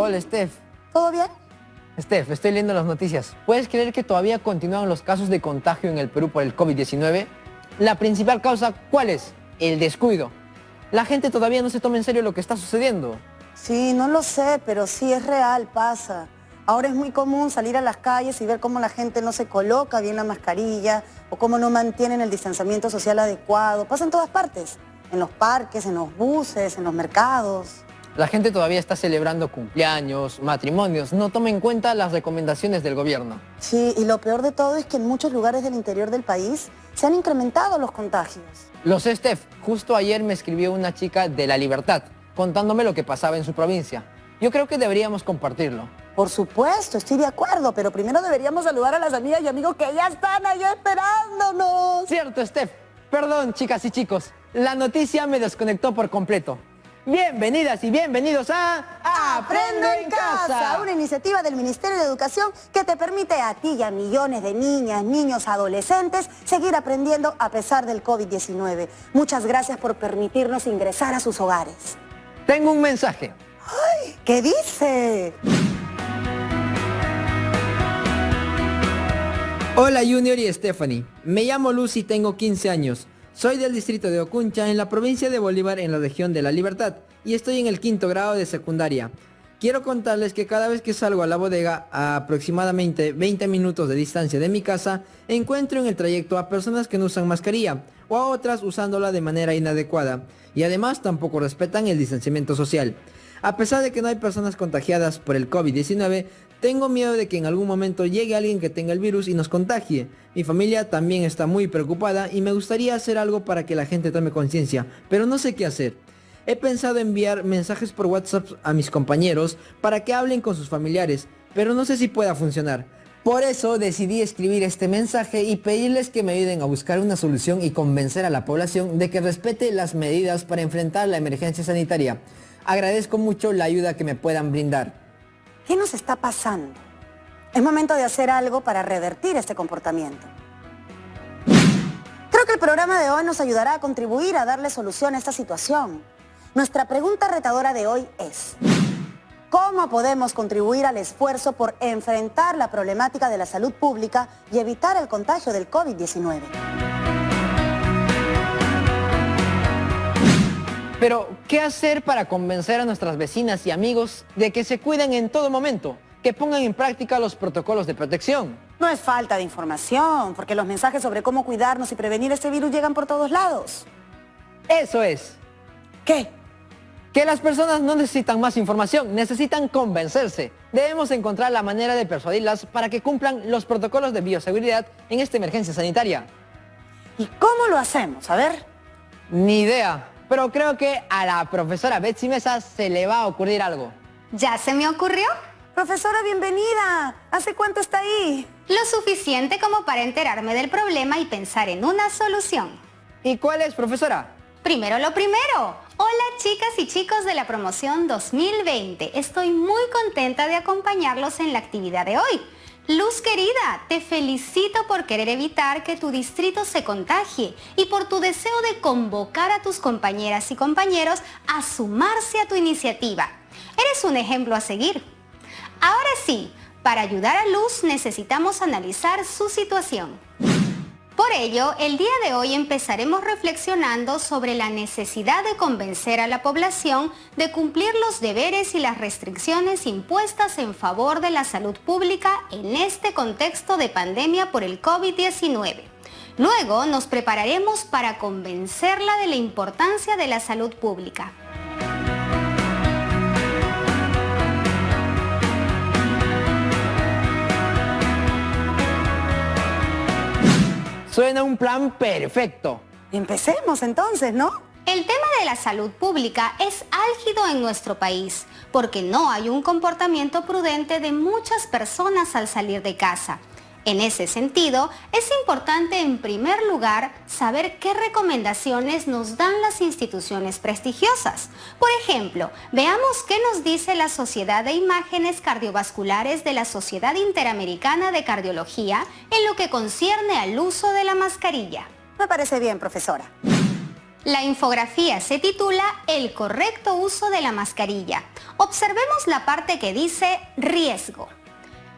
Hola, Steph. ¿Todo bien? Steph, estoy leyendo las noticias. ¿Puedes creer que todavía continúan los casos de contagio en el Perú por el COVID-19? La principal causa, ¿cuál es? El descuido. La gente todavía no se toma en serio lo que está sucediendo. Sí, no lo sé, pero sí es real, pasa. Ahora es muy común salir a las calles y ver cómo la gente no se coloca bien la mascarilla o cómo no mantienen el distanciamiento social adecuado. Pasa en todas partes, en los parques, en los buses, en los mercados. La gente todavía está celebrando cumpleaños, matrimonios, no toma en cuenta las recomendaciones del gobierno. Sí, y lo peor de todo es que en muchos lugares del interior del país se han incrementado los contagios. Lo sé, Steph. Justo ayer me escribió una chica de La Libertad, contándome lo que pasaba en su provincia. Yo creo que deberíamos compartirlo. Por supuesto, estoy de acuerdo, pero primero deberíamos saludar a las amigas y amigos que ya están allá esperándonos. Cierto, Steph. Perdón, chicas y chicos. La noticia me desconectó por completo. Bienvenidas y bienvenidos a Aprendo en Casa, una iniciativa del Ministerio de Educación que te permite a ti y a millones de niñas, niños, adolescentes seguir aprendiendo a pesar del COVID-19. Muchas gracias por permitirnos ingresar a sus hogares. Tengo un mensaje. ¡Ay! ¿Qué dice? Hola Junior y Stephanie. Me llamo Luz y tengo 15 años. Soy del distrito de Ocuncha, en la provincia de Bolívar, en la región de La Libertad, y estoy en el 5º grado de secundaria. Quiero contarles que cada vez que salgo a la bodega, a aproximadamente 20 minutos de distancia de mi casa, encuentro en el trayecto a personas que no usan mascarilla, o a otras usándola de manera inadecuada, y además tampoco respetan el distanciamiento social. A pesar de que no hay personas contagiadas por el COVID-19, tengo miedo de que en algún momento llegue alguien que tenga el virus y nos contagie. Mi familia también está muy preocupada y me gustaría hacer algo para que la gente tome conciencia, pero no sé qué hacer. He pensado enviar mensajes por WhatsApp a mis compañeros para que hablen con sus familiares, pero no sé si pueda funcionar. Por eso decidí escribir este mensaje y pedirles que me ayuden a buscar una solución y convencer a la población de que respete las medidas para enfrentar la emergencia sanitaria. Agradezco mucho la ayuda que me puedan brindar. ¿Qué nos está pasando? Es momento de hacer algo para revertir este comportamiento. Creo que el programa de hoy nos ayudará a contribuir a darle solución a esta situación. Nuestra pregunta retadora de hoy es: ¿cómo podemos contribuir al esfuerzo por enfrentar la problemática de la salud pública y evitar el contagio del COVID-19? Pero, ¿qué hacer para convencer a nuestras vecinas y amigos de que se cuiden en todo momento, que pongan en práctica los protocolos de protección? No es falta de información, porque los mensajes sobre cómo cuidarnos y prevenir este virus llegan por todos lados. Eso es. ¿Qué? Que las personas no necesitan más información, necesitan convencerse. Debemos encontrar la manera de persuadirlas para que cumplan los protocolos de bioseguridad en esta emergencia sanitaria. ¿Y cómo lo hacemos? A ver. Ni idea, pero creo que a la profesora Betsy Mesa se le va a ocurrir algo. ¿Ya se me ocurrió? Profesora, bienvenida. ¿Hace cuánto está ahí? Lo suficiente como para enterarme del problema y pensar en una solución. ¿Y cuál es, profesora? Primero lo primero. Hola chicas y chicos de la promoción 2020. Estoy muy contenta de acompañarlos en la actividad de hoy. Luz querida, te felicito por querer evitar que tu distrito se contagie y por tu deseo de convocar a tus compañeras y compañeros a sumarse a tu iniciativa. Eres un ejemplo a seguir. Ahora sí, para ayudar a Luz necesitamos analizar su situación. Por ello, el día de hoy empezaremos reflexionando sobre la necesidad de convencer a la población de cumplir los deberes y las restricciones impuestas en favor de la salud pública en este contexto de pandemia por el COVID-19. Luego nos prepararemos para convencerla de la importancia de la salud pública. Suena un plan perfecto. Empecemos entonces, ¿no? El tema de la salud pública es álgido en nuestro país, porque no hay un comportamiento prudente de muchas personas al salir de casa. En ese sentido, es importante en primer lugar saber qué recomendaciones nos dan las instituciones prestigiosas. Por ejemplo, veamos qué nos dice la Sociedad de Imágenes Cardiovasculares de la Sociedad Interamericana de Cardiología en lo que concierne al uso de la mascarilla. Me parece bien, profesora. La infografía se titula El correcto uso de la mascarilla. Observemos la parte que dice riesgo.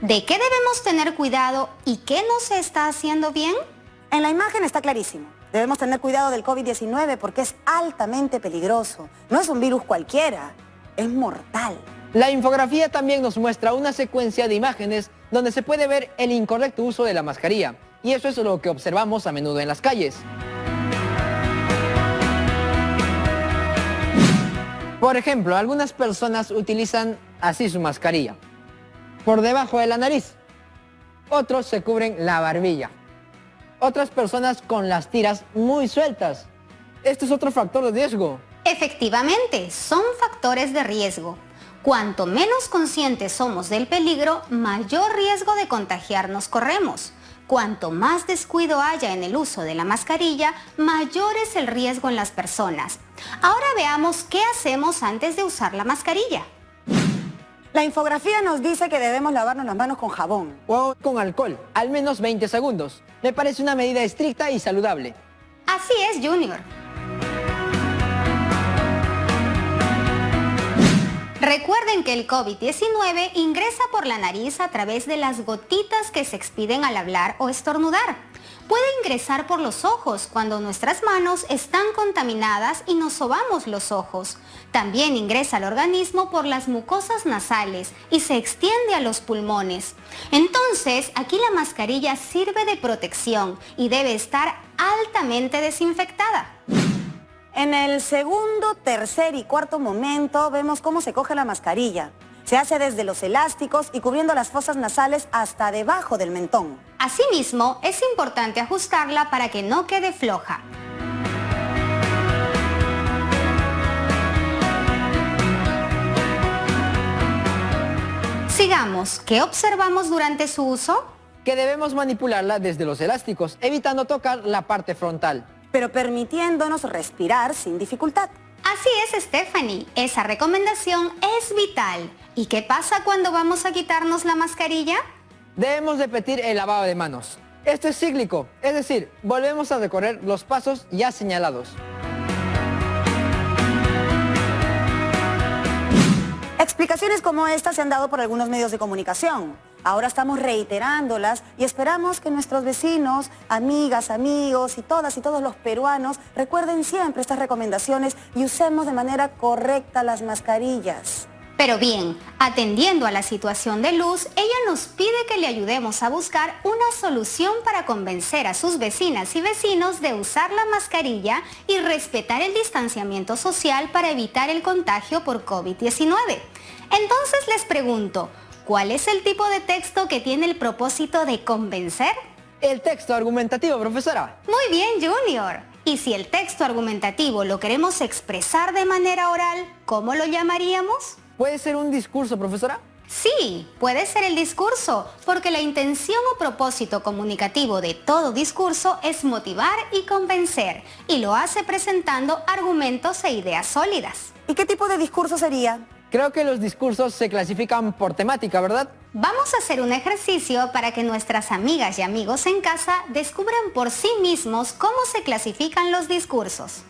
¿De qué debemos tener cuidado y qué no se está haciendo bien? En la imagen está clarísimo. Debemos tener cuidado del COVID-19 porque es altamente peligroso. No es un virus cualquiera, es mortal. La infografía también nos muestra una secuencia de imágenes donde se puede ver el incorrecto uso de la mascarilla. Y eso es lo que observamos a menudo en las calles. Por ejemplo, algunas personas utilizan así su mascarilla, por debajo de la nariz. Otros se cubren la barbilla. Otras personas con las tiras muy sueltas. Esto es otro factor de riesgo. Efectivamente, son factores de riesgo. Cuanto menos conscientes somos del peligro, mayor riesgo de contagiarnos corremos. Cuanto más descuido haya en el uso de la mascarilla, mayor es el riesgo en las personas. Ahora veamos qué hacemos antes de usar la mascarilla. La infografía nos dice que debemos lavarnos las manos con jabón. O con alcohol, al menos 20 segundos. Me parece una medida estricta y saludable. Así es, Junior. Recuerden que el COVID-19 ingresa por la nariz a través de las gotitas que se expiden al hablar o estornudar. Puede ingresar por los ojos cuando nuestras manos están contaminadas y nos sobamos los ojos. También ingresa al organismo por las mucosas nasales y se extiende a los pulmones. Entonces, aquí la mascarilla sirve de protección y debe estar altamente desinfectada. En el segundo, tercer y cuarto momento vemos cómo se coge la mascarilla. Se hace desde los elásticos y cubriendo las fosas nasales hasta debajo del mentón. Asimismo, es importante ajustarla para que no quede floja. Sigamos, ¿qué observamos durante su uso? Que debemos manipularla desde los elásticos, evitando tocar la parte frontal. Pero permitiéndonos respirar sin dificultad. Así es, Stephanie. Esa recomendación es vital. ¿Y qué pasa cuando vamos a quitarnos la mascarilla? Debemos repetir el lavado de manos. Esto es cíclico, es decir, volvemos a recorrer los pasos ya señalados. Explicaciones como esta se han dado por algunos medios de comunicación. Ahora estamos reiterándolas y esperamos que nuestros vecinos, amigas, amigos y todas y todos los peruanos recuerden siempre estas recomendaciones y usemos de manera correcta las mascarillas. Pero bien, atendiendo a la situación de Luz, ella nos pide que le ayudemos a buscar una solución para convencer a sus vecinas y vecinos de usar la mascarilla y respetar el distanciamiento social para evitar el contagio por COVID-19. Entonces les pregunto, ¿cuál es el tipo de texto que tiene el propósito de convencer? El texto argumentativo, profesora. Muy bien, Junior. Y si el texto argumentativo lo queremos expresar de manera oral, ¿cómo lo llamaríamos? ¿Puede ser un discurso, profesora? Sí, puede ser el discurso, porque la intención o propósito comunicativo de todo discurso es motivar y convencer, y lo hace presentando argumentos e ideas sólidas. ¿Y qué tipo de discurso sería? Creo que los discursos se clasifican por temática, ¿verdad? Vamos a hacer un ejercicio para que nuestras amigas y amigos en casa descubran por sí mismos cómo se clasifican los discursos.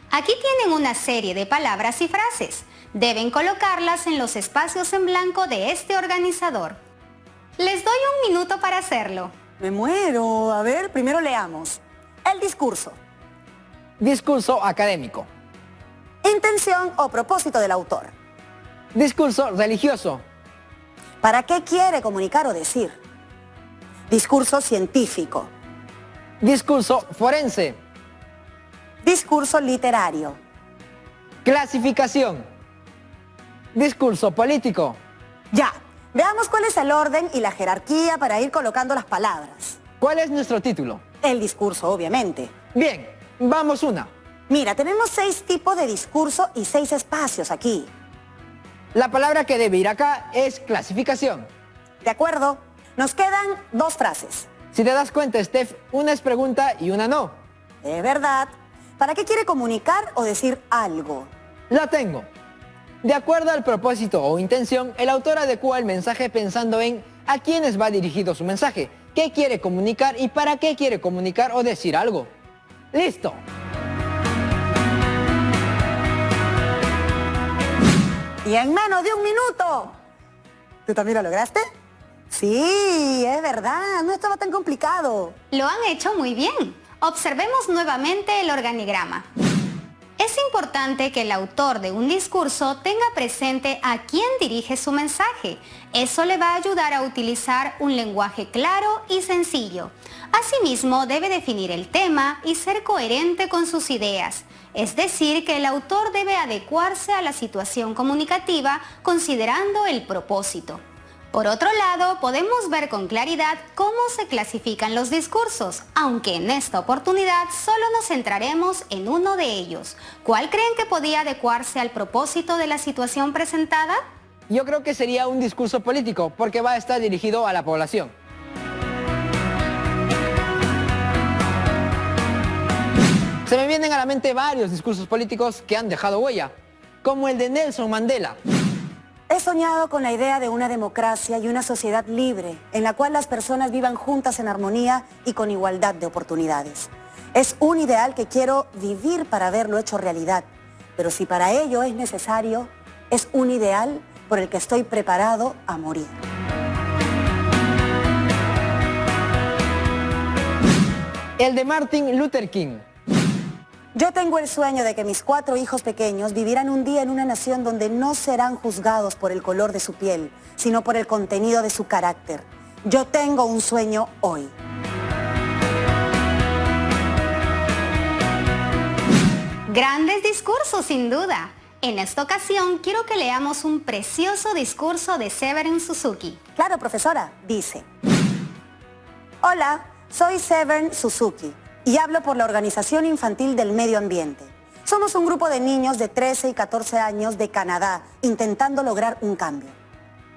Aquí tienen una serie de palabras y frases. Deben colocarlas en los espacios en blanco de este organizador. Les doy un minuto para hacerlo. Me muero. A ver, primero leamos. El discurso. Discurso académico. Intención o propósito del autor. Discurso religioso. ¿Para qué quiere comunicar o decir? Discurso científico. Discurso forense. Discurso literario. Clasificación. Discurso político. Ya, veamos cuál es el orden y la jerarquía para ir colocando las palabras. ¿Cuál es nuestro título? El discurso, obviamente. Bien, vamos una. Mira, tenemos 6 tipos de discurso y 6 espacios aquí. La palabra que debe ir acá es clasificación. ¿De acuerdo? Nos quedan 2 frases. Si te das cuenta, Steph, una es pregunta y una no. De verdad. ¿Para qué quiere comunicar o decir algo? La tengo. De acuerdo al propósito o intención, el autor adecua el mensaje pensando en a quiénes va dirigido su mensaje, qué quiere comunicar y para qué quiere comunicar o decir algo. ¡Listo! Y en menos de un minuto. ¿Tú también lo lograste? Sí, es verdad, no estaba tan complicado. Lo han hecho muy bien. Observemos nuevamente el organigrama. Es importante que el autor de un discurso tenga presente a quién dirige su mensaje. Eso le va a ayudar a utilizar un lenguaje claro y sencillo. Asimismo, debe definir el tema y ser coherente con sus ideas. Es decir, que el autor debe adecuarse a la situación comunicativa considerando el propósito. Por otro lado, podemos ver con claridad cómo se clasifican los discursos, aunque en esta oportunidad solo nos centraremos en uno de ellos. ¿Cuál creen que podía adecuarse al propósito de la situación presentada? Yo creo que sería un discurso político, porque va a estar dirigido a la población. Se me vienen a la mente varios discursos políticos que han dejado huella, como el de Nelson Mandela. He soñado con la idea de una democracia y una sociedad libre, en la cual las personas vivan juntas en armonía y con igualdad de oportunidades. Es un ideal que quiero vivir para verlo hecho realidad, pero si para ello es necesario, es un ideal por el que estoy preparado a morir. El de Martin Luther King. Yo tengo el sueño de que mis 4 hijos pequeños vivirán un día en una nación donde no serán juzgados por el color de su piel, sino por el contenido de su carácter. Yo tengo un sueño hoy. Grandes discursos, sin duda. En esta ocasión quiero que leamos un precioso discurso de Severn Suzuki. Claro, profesora, dice: Hola, soy Severn Suzuki y hablo por la Organización Infantil del Medio Ambiente. Somos un grupo de niños de 13 y 14 años de Canadá intentando lograr un cambio.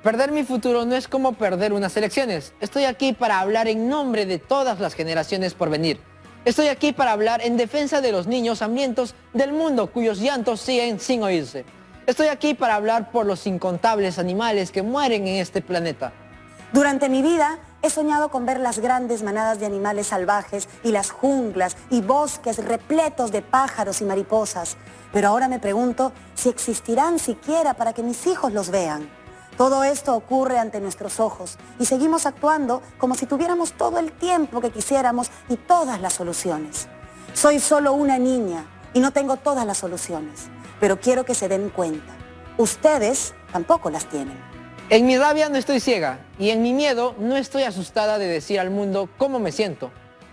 Perder mi futuro no es como perder unas elecciones. Estoy aquí para hablar en nombre de todas las generaciones por venir. Estoy aquí para hablar en defensa de los niños hambrientos del mundo cuyos llantos siguen sin oírse. Estoy aquí para hablar por los incontables animales que mueren en este planeta. Durante mi vida he soñado con ver las grandes manadas de animales salvajes y las junglas y bosques repletos de pájaros y mariposas. Pero ahora me pregunto si existirán siquiera para que mis hijos los vean. Todo esto ocurre ante nuestros ojos y seguimos actuando como si tuviéramos todo el tiempo que quisiéramos y todas las soluciones. Soy solo una niña y no tengo todas las soluciones, pero quiero que se den cuenta. Ustedes tampoco las tienen. En mi rabia no estoy ciega y en mi miedo no estoy asustada de decir al mundo cómo me siento.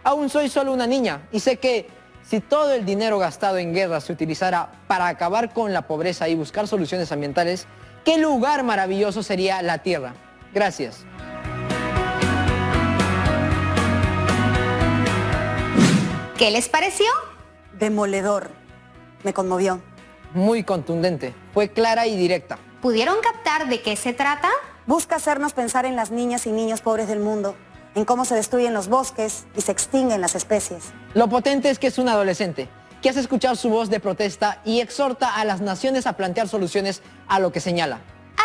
Aún soy solo una niña y sé que si todo el dinero gastado en guerra se utilizara para acabar con la pobreza y buscar soluciones ambientales, qué lugar maravilloso sería la Tierra. Gracias. ¿Qué les pareció? Demoledor. Me conmovió. Muy contundente, fue clara y directa. ¿Pudieron captar de qué se trata? Busca hacernos pensar en las niñas y niños pobres del mundo, en cómo se destruyen los bosques y se extinguen las especies. Lo potente es que es un adolescente, que hace escuchar su voz de protesta y exhorta a las naciones a plantear soluciones a lo que señala.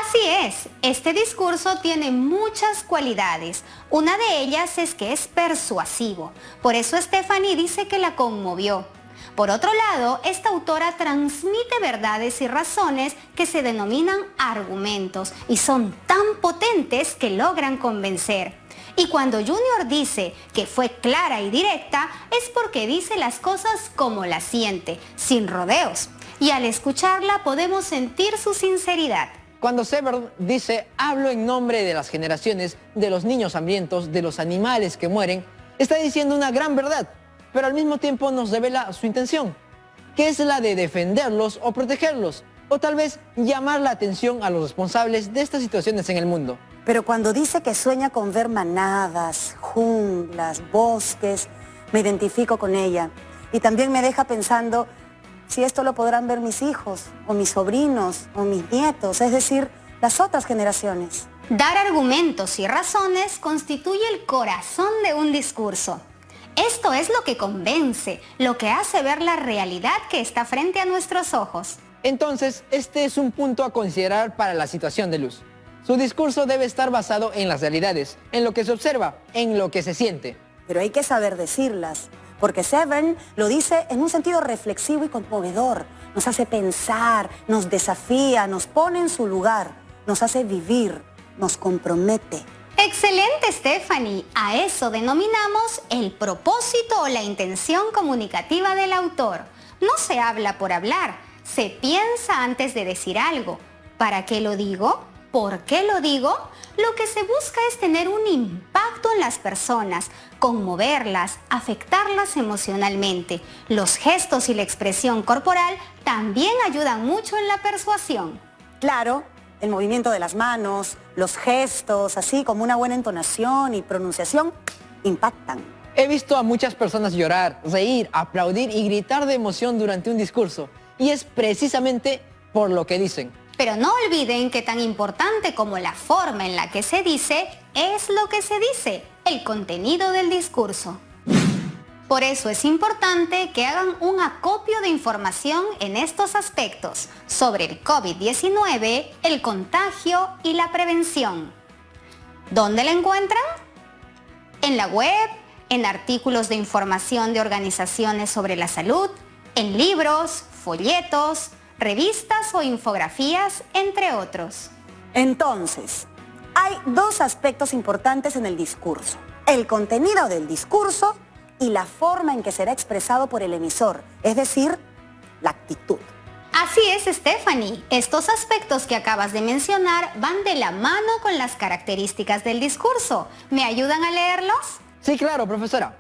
Así es, este discurso tiene muchas cualidades. Una de ellas es que es persuasivo. Por eso Stephanie dice que la conmovió. Por otro lado, esta autora transmite verdades y razones que se denominan argumentos y son tan potentes que logran convencer. Y cuando Junior dice que fue clara y directa, es porque dice las cosas como las siente, sin rodeos. Y al escucharla podemos sentir su sinceridad. Cuando Severn dice, hablo en nombre de las generaciones, de los niños hambrientos, de los animales que mueren, está diciendo una gran verdad, pero al mismo tiempo nos revela su intención, que es la de defenderlos o protegerlos, o tal vez llamar la atención a los responsables de estas situaciones en el mundo. Pero cuando dice que sueña con ver manadas, junglas, bosques, me identifico con ella. Y también me deja pensando si esto lo podrán ver mis hijos, o mis sobrinos, o mis nietos, es decir, las otras generaciones. Dar argumentos y razones constituye el corazón de un discurso. Esto es lo que convence, lo que hace ver la realidad que está frente a nuestros ojos. Entonces, este es un punto a considerar para la situación de Luz. Su discurso debe estar basado en las realidades, en lo que se observa, en lo que se siente. Pero hay que saber decirlas, porque Seven lo dice en un sentido reflexivo y conmovedor. Nos hace pensar, nos desafía, nos pone en su lugar, nos hace vivir, nos compromete. Excelente, Stephanie. A eso denominamos el propósito o la intención comunicativa del autor. No se habla por hablar, se piensa antes de decir algo. ¿Para qué lo digo? ¿Por qué lo digo? Lo que se busca es tener un impacto en las personas, conmoverlas, afectarlas emocionalmente. Los gestos y la expresión corporal también ayudan mucho en la persuasión. Claro, el movimiento de las manos, los gestos, así como una buena entonación y pronunciación, impactan. He visto a muchas personas llorar, reír, aplaudir y gritar de emoción durante un discurso. Y es precisamente por lo que dicen. Pero no olviden que tan importante como la forma en la que se dice es lo que se dice, el contenido del discurso. Por eso es importante que hagan un acopio de información en estos aspectos sobre el COVID-19, el contagio y la prevención. ¿Dónde la encuentran? En la web, en artículos de información de organizaciones sobre la salud, en libros, folletos, revistas o infografías, entre otros. Entonces, hay dos aspectos importantes en el discurso: el contenido del discurso y la forma en que será expresado por el emisor, es decir, la actitud. Así es, Stephanie. Estos aspectos que acabas de mencionar van de la mano con las características del discurso. ¿Me ayudan a leerlos? Sí, claro, profesora.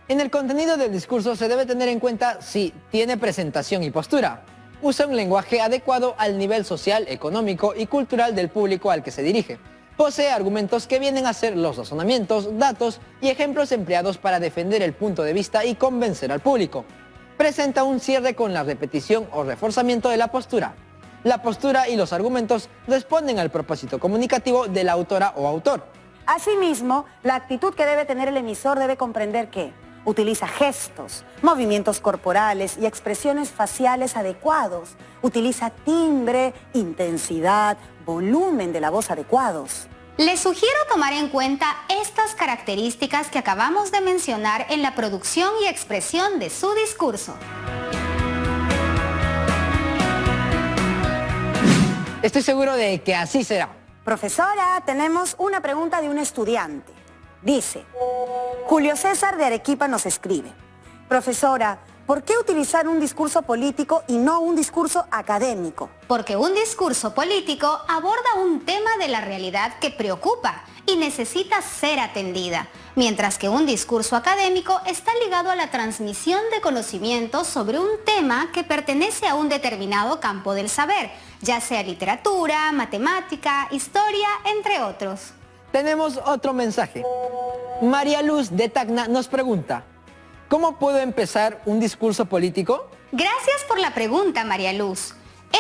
En el contenido del discurso se debe tener en cuenta si tiene presentación y postura, usa un lenguaje adecuado al nivel social, económico y cultural del público al que se dirige, posee argumentos que vienen a ser los razonamientos, datos y ejemplos empleados para defender el punto de vista y convencer al público. Presenta un cierre con la repetición o reforzamiento de la postura. La postura y los argumentos responden al propósito comunicativo de la autora o autor. Asimismo, la actitud que debe tener el emisor debe comprender que utiliza gestos, movimientos corporales y expresiones faciales adecuados. Utiliza timbre, intensidad, volumen de la voz adecuados. Les sugiero tomar en cuenta estas características que acabamos de mencionar en la producción y expresión de su discurso. Estoy seguro de que así será. Profesora, tenemos una pregunta de un estudiante. Dice, Julio César de Arequipa nos escribe: profesora, ¿por qué utilizar un discurso político y no un discurso académico? Porque un discurso político aborda un tema de la realidad que preocupa y necesita ser atendida, mientras que un discurso académico está ligado a la transmisión de conocimientos sobre un tema que pertenece a un determinado campo del saber, ya sea literatura, matemática, historia, entre otros. Tenemos otro mensaje. María Luz de Tacna nos pregunta: ¿cómo puedo empezar un discurso político? Gracias por la pregunta, María Luz.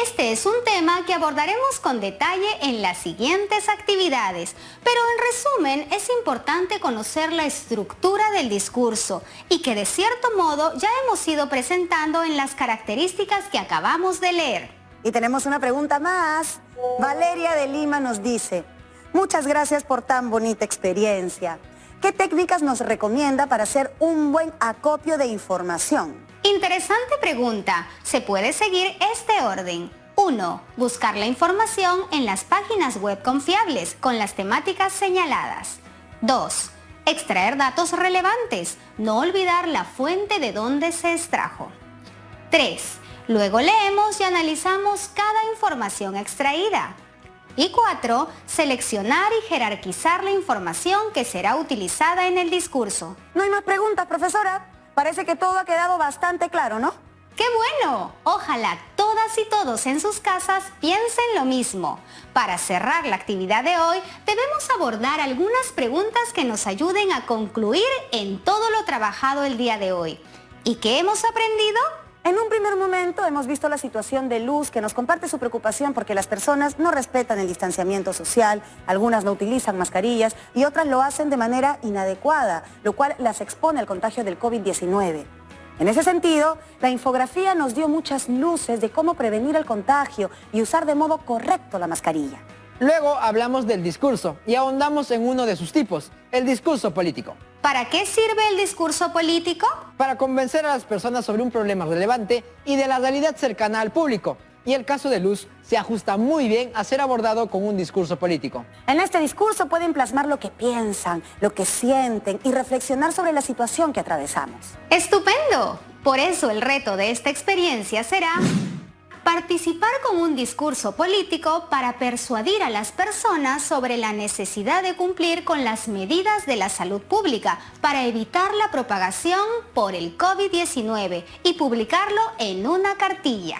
Este es un tema que abordaremos con detalle en las siguientes actividades, pero en resumen es importante conocer la estructura del discurso y que de cierto modo ya hemos ido presentando en las características que acabamos de leer. Y tenemos una pregunta más. Valeria de Lima nos dice: muchas gracias por tan bonita experiencia. ¿Qué técnicas nos recomienda para hacer un buen acopio de información? Interesante pregunta. Se puede seguir este orden. 1. Buscar la información en las páginas web confiables con las temáticas señaladas. 2. Extraer datos relevantes. No olvidar la fuente de donde se extrajo. 3. Luego leemos y analizamos cada información extraída. Y 4. Seleccionar y jerarquizar la información que será utilizada en el discurso. No hay más preguntas, profesora. Parece que todo ha quedado bastante claro, ¿no? ¡Qué bueno! Ojalá todas y todos en sus casas piensen lo mismo. Para cerrar la actividad de hoy, debemos abordar algunas preguntas que nos ayuden a concluir en todo lo trabajado el día de hoy. ¿Y qué hemos aprendido? En un primer momento hemos visto la situación de Luz, que nos comparte su preocupación porque las personas no respetan el distanciamiento social, algunas no utilizan mascarillas y otras lo hacen de manera inadecuada, lo cual las expone al contagio del COVID-19. En ese sentido, la infografía nos dio muchas luces de cómo prevenir el contagio y usar de modo correcto la mascarilla. Luego hablamos del discurso y ahondamos en uno de sus tipos, el discurso político. ¿Para qué sirve el discurso político? Para convencer a las personas sobre un problema relevante y de la realidad cercana al público. Y el caso de Luz se ajusta muy bien a ser abordado con un discurso político. En este discurso pueden plasmar lo que piensan, lo que sienten y reflexionar sobre la situación que atravesamos. ¡Estupendo! Por eso el reto de esta experiencia será participar con un discurso político para persuadir a las personas sobre la necesidad de cumplir con las medidas de la salud pública para evitar la propagación por el COVID-19 y publicarlo en una cartilla.